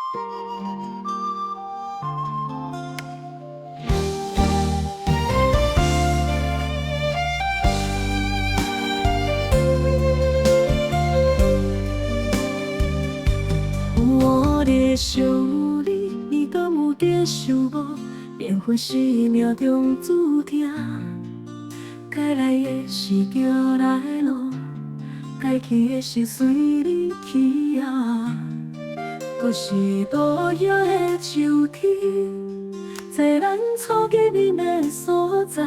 我在想你，你敢有在想我？缘分是命中注定，该来的是叫来路，该去的是随你去啊。搁是落叶的秋天，在咱初见面的所在，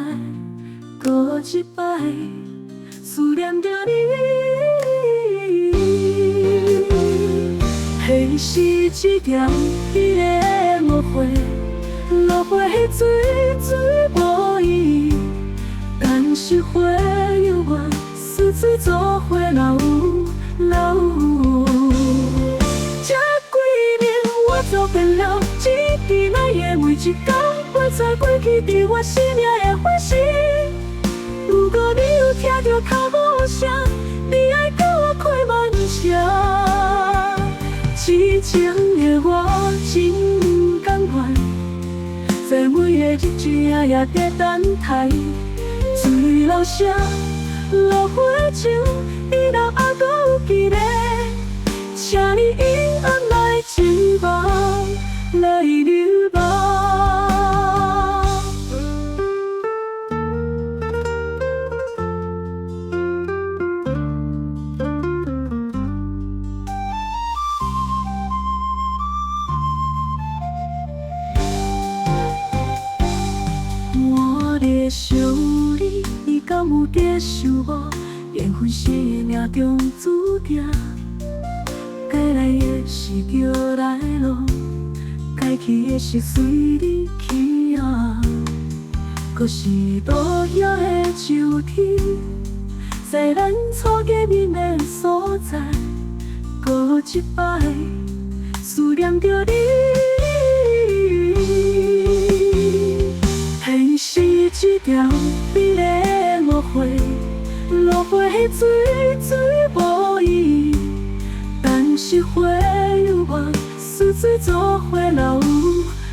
搁一摆思念着你。迄是一条美丽的误会，落花水水无意，但是花有我，似水做花留有。这几年我走遍了一支来的每一天，陪在过去伫我生命的花心。如果你有听到脚步声，你爱甲我开慢车。痴情的我真甘愿，在每个日子夜夜在等待。水流声，落花情，你若还阁有记得，请你永远来牵梦，来流梦。我在想你，你敢有在想我？缘分是命中注定，该来的是叫来路，该去的是随你去啊。搁是落叶的秋天，在咱初见面的所在，搁一摆思念着你。迄是一条美丽的误会，落花水水无意，但是花有我，似水做花留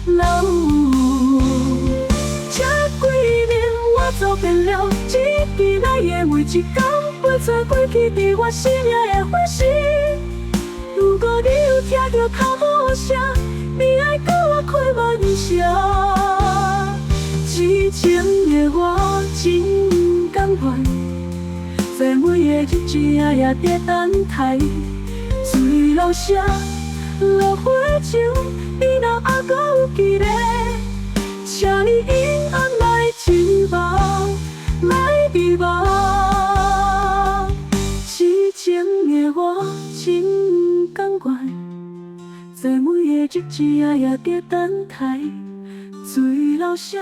有。这几年我走遍了一支来的每一天，陪在过去伫我生命的花心。如果你有听到脚步声，你爱甲我开慢车。痴情的我真甘愿，在每个日子夜夜在等待。水流声，落花情，你若还阁有记得，请你永远来牵梦，来美梦。痴情的我真甘愿，在每个日子夜夜在等待。水流声，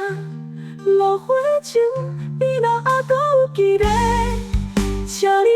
落花情，你若还阁有记得，请你